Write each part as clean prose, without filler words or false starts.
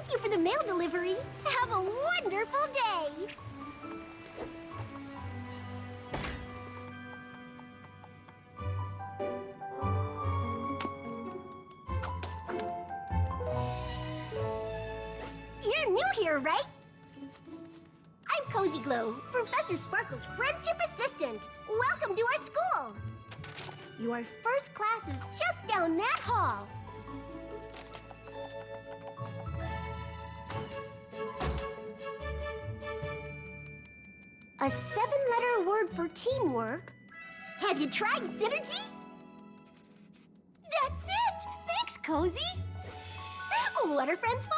Thank you for the mail delivery. Have a wonderful day. You're new here, right? I'm Cozy Glow, Professor Sparkle's friendship assistant. Welcome to our school. Your first class is just down that hall. A 7-letter word for teamwork. Have you tried synergy? That's it! Thanks, Cozy. What are friends for?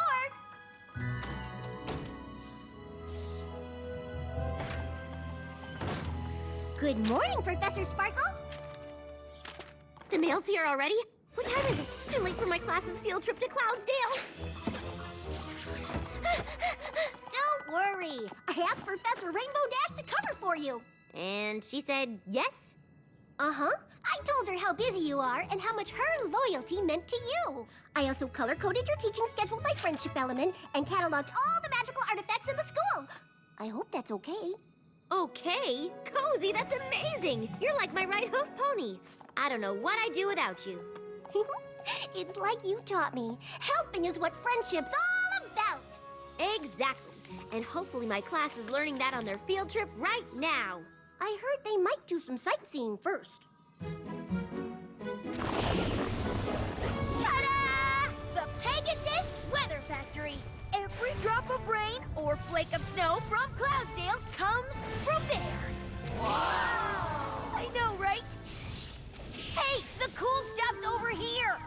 Good morning, Professor Sparkle. The mail's here already? What time is it? I'm late for my class's field trip to Cloudsdale. Don't worry. I asked Professor Rainbow Dash to cover for you. And she said yes? Uh-huh. I told her how busy you are and how much her loyalty meant to you. I also color-coded your teaching schedule by friendship element and cataloged all the magical artifacts in the school. I hope that's okay. Okay. Cozy, that's amazing. You're like my right hoof pony. I don't know what I'd do without you. It's like you taught me. Helping is what friendship's all about. Exactly. And hopefully my class is learning that on their field trip right now. I heard they might do some sightseeing first. Ta-da! The Pegasus Weather Factory. Every drop of rain or flake of snow from Cloudsdale comes from there. Wow! I know, right? Hey, the cool stuff's over here.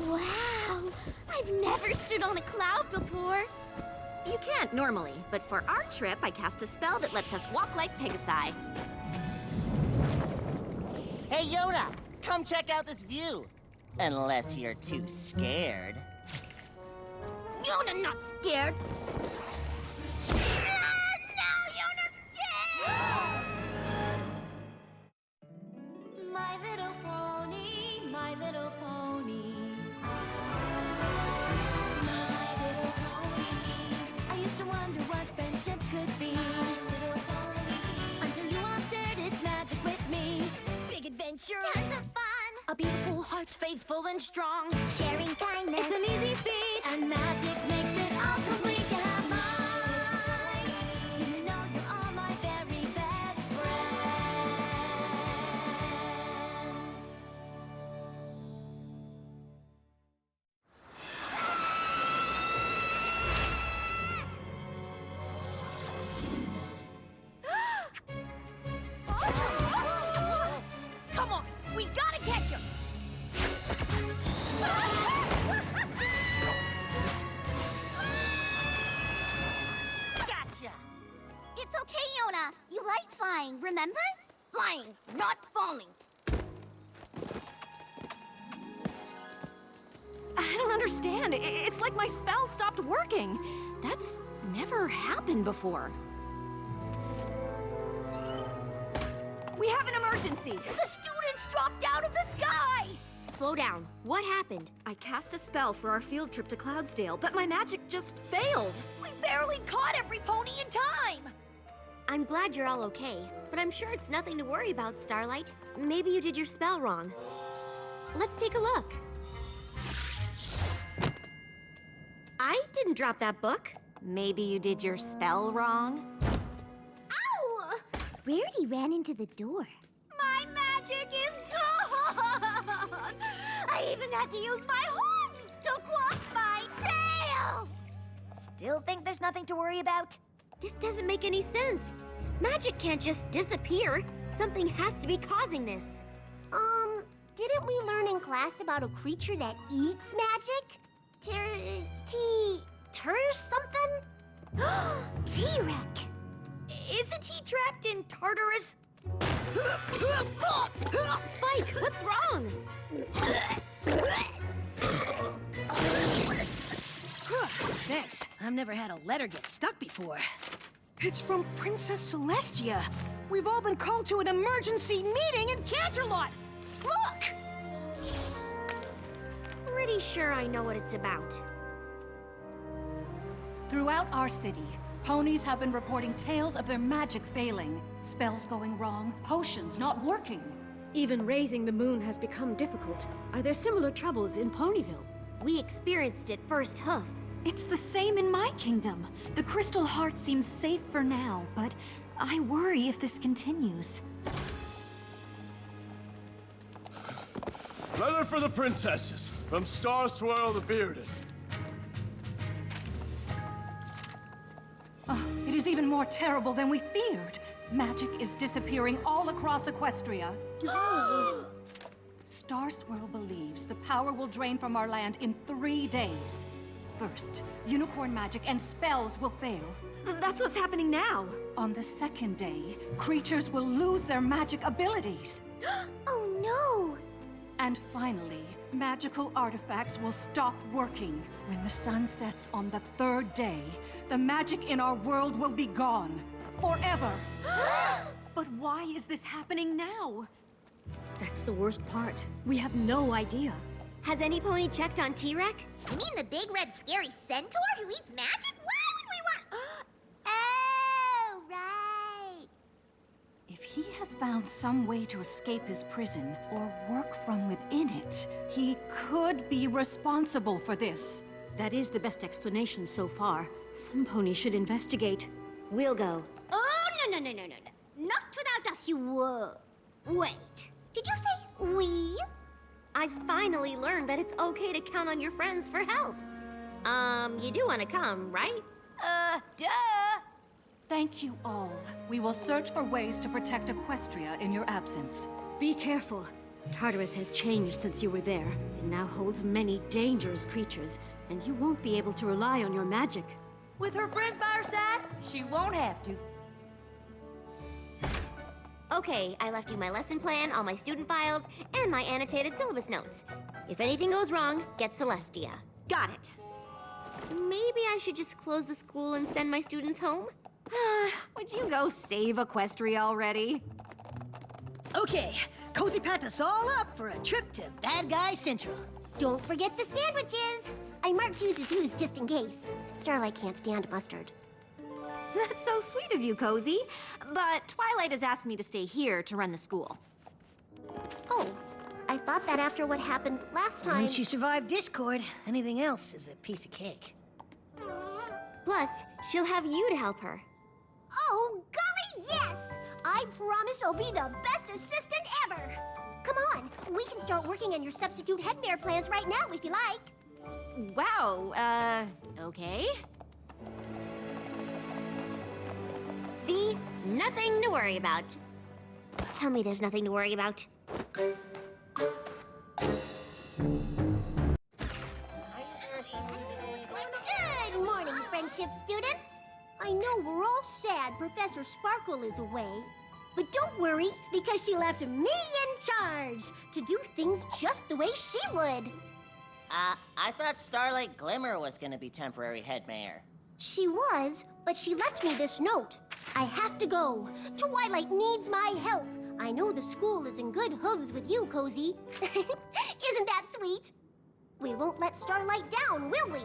Wow! I've never stood on a cloud before. You can't normally, but for our trip, I cast a spell that lets us walk like Pegasi. Hey, Yoda! Come check out this view. Unless you're too scared. Yona not scared. My little pony, my little pony. My little pony. I used to wonder what friendship could be. My little pony. Until you all shared its magic with me. Big adventure. Tons of fun. A beautiful heart, faithful and strong. Sharing kindness. It's an easy feat, and magic makes it all complete. You have mine. Did you know you're all my very best friends? Come on, we gotta catch him! Gotcha! It's okay, Yona. You like flying, remember? Flying, not falling. I don't understand. It's like my spell stopped working. That's never happened before. We have an emergency. The students dropped out of the sky! Slow down. What happened? I cast a spell for our field trip to Cloudsdale, but my magic just failed. We barely caught every pony in time! I'm glad you're all okay, but I'm sure it's nothing to worry about, Starlight. Maybe you did your spell wrong. Let's take a look. I didn't drop that book. Maybe you did your spell wrong? Ow! Rarity ran into the door. My magic is gone! I even had to use my horns to quaff my tail! Still think there's nothing to worry about? This doesn't make any sense. Magic can't just disappear. Something has to be causing this. Didn't we learn in class about a creature that eats magic? Something? T-Rex. Isn't he trapped in Tartarus? Spike, what's wrong? Thanks. I've never had a letter get stuck before. It's from Princess Celestia. We've all been called to an emergency meeting in Canterlot. Look! Pretty sure I know what it's about. Throughout our city, ponies have been reporting tales of their magic failing, spells going wrong, potions not working. Even raising the moon has become difficult. Are there similar troubles in Ponyville? We experienced it first hoof. It's the same in my kingdom. The Crystal Heart seems safe for now, but I worry if this continues. Letter for the princesses, from Star Swirl the Bearded. It is even more terrible than we feared. Magic is disappearing all across Equestria. Star Swirl believes the power will drain from our land in 3 days. First, unicorn magic and spells will fail. That's what's happening now. On the second day, creatures will lose their magic abilities. Oh no! And finally, magical artifacts will stop working. When the sun sets on the 3rd day, the magic in our world will be gone. Forever. But why is this happening now? That's the worst part. We have no idea. Has any pony checked on T-Rex? You mean the big red scary centaur who eats magic? Why would we want... Oh, right. If he has found some way to escape his prison or work from within it, he could be responsible for this. That is the best explanation so far. Some ponies should investigate. We'll go. Oh, no. Not without us, you... Wait. Did you say we? I finally learned that it's okay to count on your friends for help. You do want to come, right? Duh! Thank you all. We will search for ways to protect Equestria in your absence. Be careful. Tartarus has changed since you were there, and now holds many dangerous creatures, and you won't be able to rely on your magic. With her friends by her side, she won't have to. Okay, I left you my lesson plan, all my student files, and my annotated syllabus notes. If anything goes wrong, get Celestia. Got it. Maybe I should just close the school and send my students home? Would you go save Equestria already? Okay, Cozy packed us all up for a trip to Bad Guy Central. Don't forget the sandwiches. I marked 2s as 2s just in case. Starlight can't stand mustard. That's so sweet of you, Cozy. But Twilight has asked me to stay here to run the school. Oh, I thought that after what happened last time... Once you survive Discord, anything else is a piece of cake. Plus, she'll have you to help her. Oh, golly, yes! I promise I'll be the best assistant ever! Come on, we can start working on your substitute headmare plans right now if you like. Wow, okay. See? Nothing to worry about. Tell me there's nothing to worry about. Good morning, friendship students. I know we're all sad Professor Sparkle is away, but don't worry, because she left me in charge to do things just the way she would. I thought Starlight Glimmer was gonna be temporary head mayor. She was, but she left me this note. I have to go. Twilight needs my help. I know the school is in good hooves with you, Cozy. Isn't that sweet? We won't let Starlight down, will we?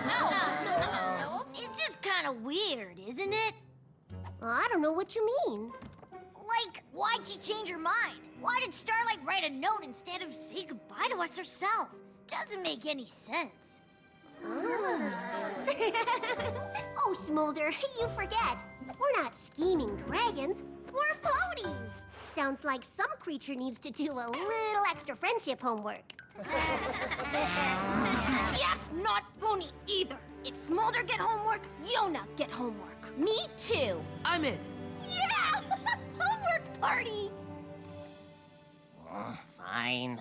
No. It's just kind of weird, isn't it? I don't know what you mean. Like, why'd she change her mind? Why did Starlight write a note instead of say goodbye to us herself? Doesn't make any sense. Oh, Smolder, you forget. We're not scheming dragons. We're ponies. Sounds like some creature needs to do a little extra friendship homework. Yeah, not pony either. If Smolder get homework, Yona get homework. Me too. I'm in. Yeah! Homework party! Fine.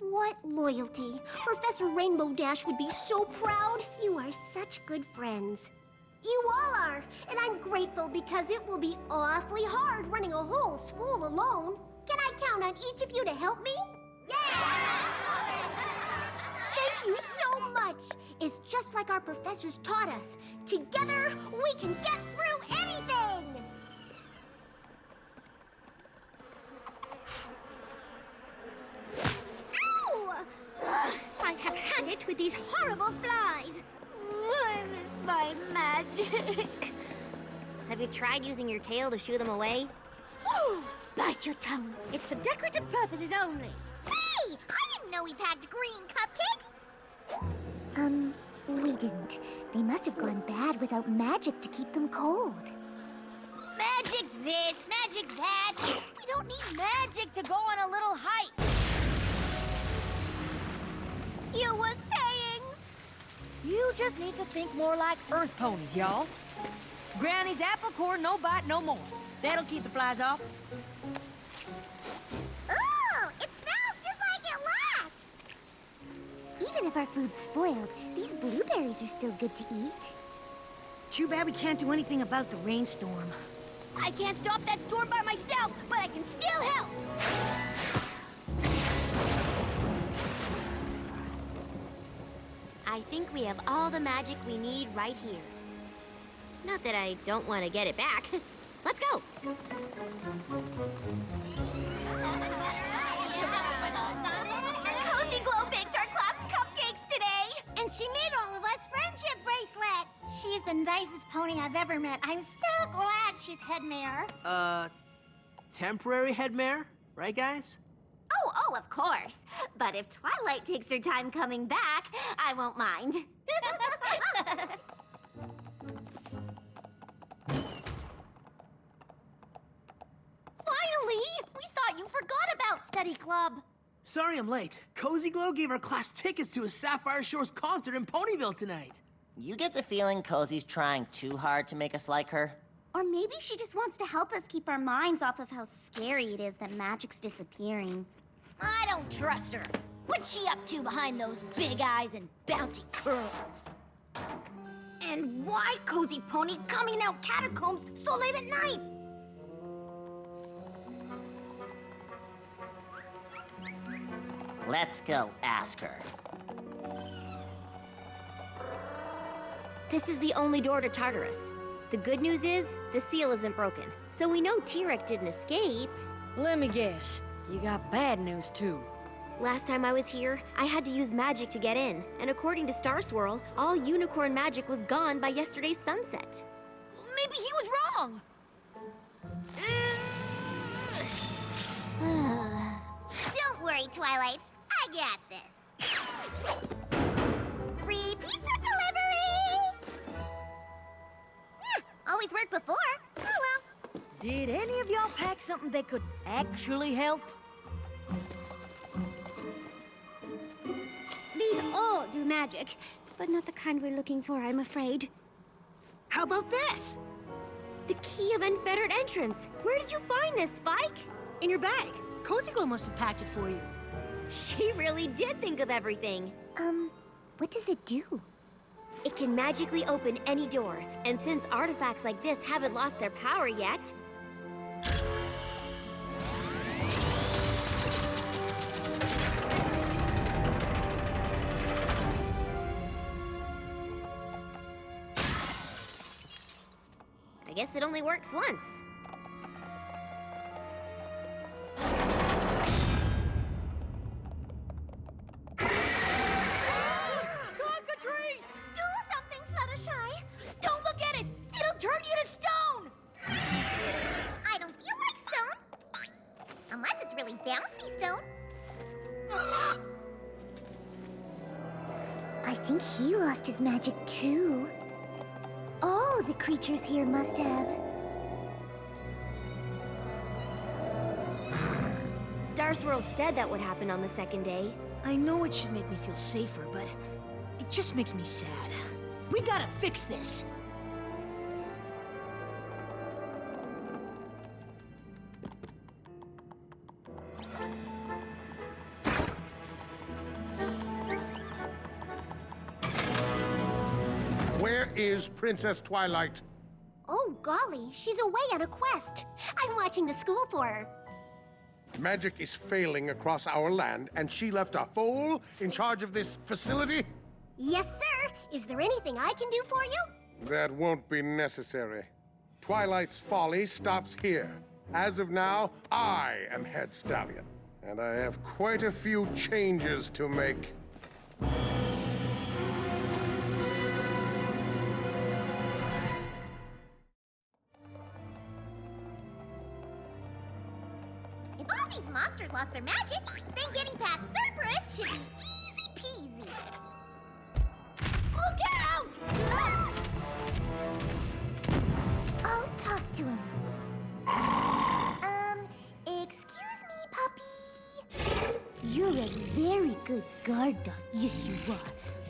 What loyalty. Professor Rainbow Dash would be so proud. You are such good friends. You all are, and I'm grateful because it will be awfully hard running a whole school alone. Can I count on each of you to help me? Yeah! Thank you so much. It's just like our professors taught us. Together, we can get through anything! Ow! I have had it with these horrible flies. I miss my magic. Have you tried using your tail to shoo them away? Woo! Bite your tongue. It's for decorative purposes only. Hey! I didn't know we packed green cupcakes! We didn't. They must have gone bad without magic to keep them cold. Magic this, magic that. We don't need magic to go on a little hike. You were saying? You just need to think more like earth ponies, y'all. Granny's apple core, no bite, no more. That'll keep the flies off. Ooh! It smells just like it looks! Even if our food's spoiled, these blueberries are still good to eat. Too bad we can't do anything about the rainstorm. I can't stop that storm by myself, but I can still help. I think we have all the magic we need right here. Not that I don't want to get it back. Let's go. Cozy Glow baked our class cupcakes today! And she made all of us friendship bracelets! She's the nicest pony I've ever met. I'm so glad she's head mare. Temporary head mare, right, guys? Oh, of course. But if Twilight takes her time coming back, I won't mind. Finally! We thought you forgot about study club. Sorry I'm late. Cozy Glow gave our class tickets to a Sapphire Shores concert in Ponyville tonight. You get the feeling Cozy's trying too hard to make us like her? Or maybe she just wants to help us keep our minds off of how scary it is that magic's disappearing. I don't trust her. What's she up to behind those big eyes and bouncy curls? And why, Cozy Pony, coming out catacombs so late at night? Let's go ask her. This is the only door to Tartarus. The good news is, the seal isn't broken. So we know T-Rex didn't escape. Let me guess. You got bad news, too. Last time I was here, I had to use magic to get in. And according to Star Swirl, all unicorn magic was gone by yesterday's sunset. Maybe he was wrong. Don't worry, Twilight. I got this. Free pizza delivery! Always worked before. Oh well. Did any of y'all pack something that could actually help? These all do magic, but not the kind we're looking for, I'm afraid. How about this? The key of unfettered entrance. Where did you find this, Spike? In your bag. Cozy Glow must have packed it for you. She really did think of everything. What does it do? It can magically open any door, and since artifacts like this haven't lost their power yet... I guess it only works once. Cockatrice! Do something, Fluttershy! Don't look at it! It'll turn you to stone! I don't feel like stone. Unless it's really bouncy stone. I think he lost his magic too. All the creatures here must have. Star Swirl said that would happen on the second day. I know it should make me feel safer, but it just makes me sad. We gotta fix this. Where is Princess Twilight? Oh, golly, she's away on a quest. I'm watching the school for her. Magic is failing across our land, and she left a fool in charge of this facility? Yes, sir. Is there anything I can do for you? That won't be necessary. Twilight's folly stops here. As of now, I am head stallion, and I have quite a few changes to make. these monsters lost their magic, then getting past Cerberus should be easy peasy. Look out! I'll talk to him. Excuse me, puppy. You're a very good guard dog. Yes, you are.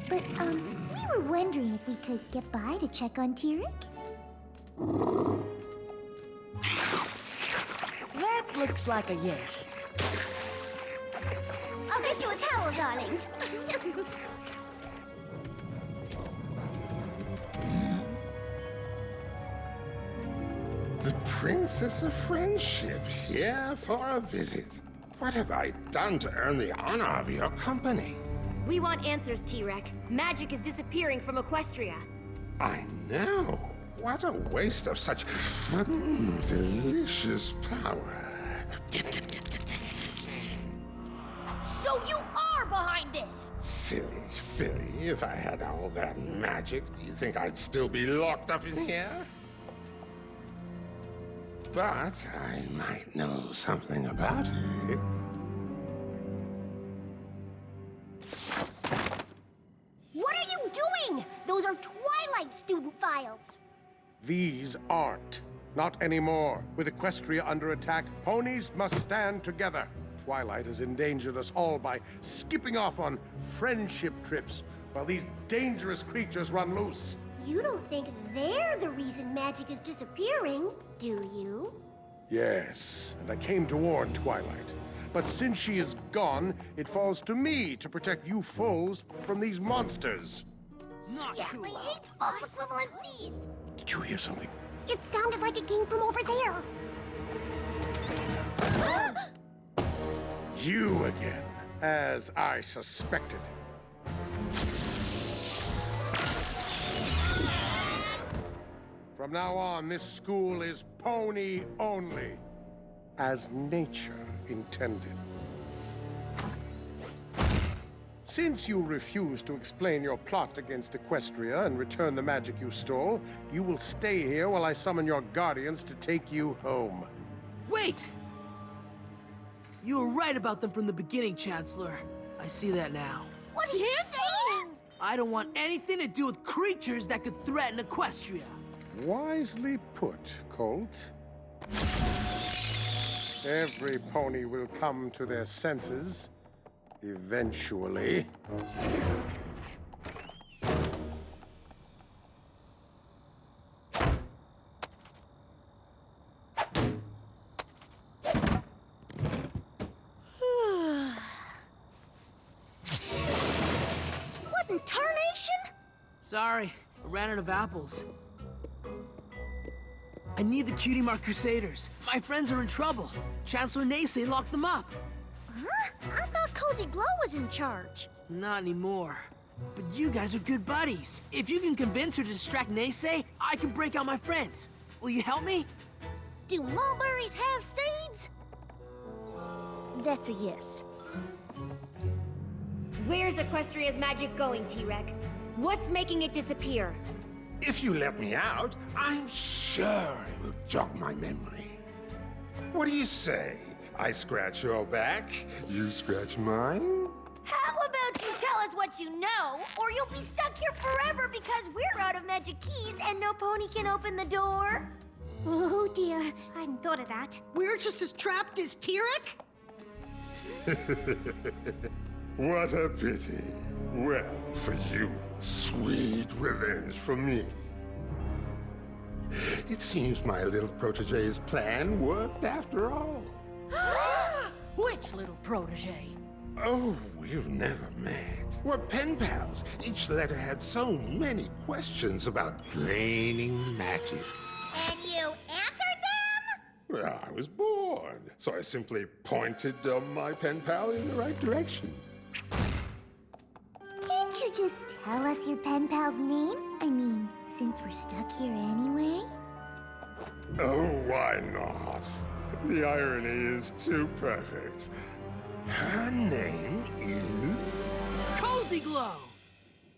But, we were wondering if we could get by to check on Tyrek? That looks like a yes. I'll get you a towel, darling. The Princess of Friendship here for a visit. What have I done to earn the honor of your company? We want answers, T-Rex. Magic is disappearing from Equestria. I know. What a waste of such delicious power. So you are behind this! Silly filly, if I had all that magic, do you think I'd still be locked up in here? But I might know something about it. What are you doing? Those are Twilight student files. These aren't. Not anymore. With Equestria under attack, ponies must stand together. Twilight has endangered us all by skipping off on friendship trips while these dangerous creatures run loose. You don't think they're the reason magic is disappearing, do you? Yes, and I came to warn Twilight. But since she is gone, it falls to me to protect you foes from these monsters. Not too I loud. hate false equivalencies. Did you hear something? It sounded like it came from over there. You again, as I suspected. From now on, this school is pony only, as nature intended. Since you refuse to explain your plot against Equestria and return the magic you stole, you will stay here while I summon your guardians to take you home. Wait! You were right about them from the beginning, Chancellor. I see that now. What are you saying? I don't want anything to do with creatures that could threaten Equestria. Wisely put, Colt. Every pony will come to their senses, eventually. What in tarnation? Sorry, I ran out of apples. I need the Cutie Mark Crusaders. My friends are in trouble. Chancellor Naysay locked them up. Huh? I thought Cozy Glow was in charge. Not anymore. But you guys are good buddies. If you can convince her to distract Naysay, I can break out my friends. Will you help me? Do mulberries have seeds? That's a yes. Where's Equestria's magic going, T-Rex? What's making it disappear? If you let me out, I'm sure it will jog my memory. What do you say? I scratch your back, you scratch mine? How about you tell us what you know, or you'll be stuck here forever because we're out of magic keys and no pony can open the door? Oh dear, I hadn't thought of that. We're just as trapped as Tyrek? What a pity. Well, for you, sweet revenge for me. It seems my little protege's plan worked after all. Which little protege? Oh, we've never met. We're pen pals. Each letter had so many questions about draining magic. And you answered them? Well, I was bored, so I simply pointed my pen pal in the right direction. Can't you just tell us your pen pal's name? I mean, since we're stuck here anyway. Oh, why not? The irony is too perfect. Her name is... Cozy Glow!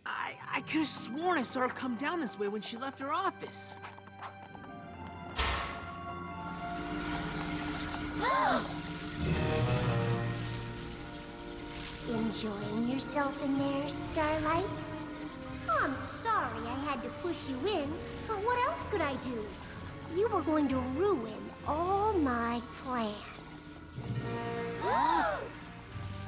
I could have sworn I saw her come down this way when she left her office. Enjoying yourself in there, Starlight? I'm sorry I had to push you in, but what else could I do? You were going to ruin all my plans.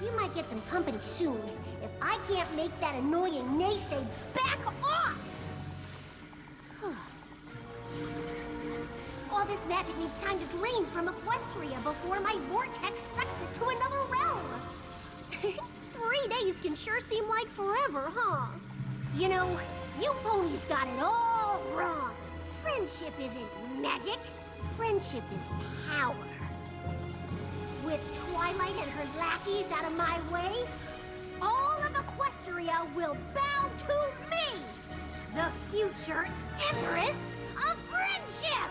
You might get some company soon if I can't make that annoying naysay back off! All this magic needs time to drain from Equestria before my vortex sucks it to another realm. 3 days can sure seem like forever, huh? You know, you ponies got it all wrong. Friendship isn't magic. Friendship is power. With Twilight and her lackeys out of my way, all of Equestria will bow to me, the future Empress of Friendship!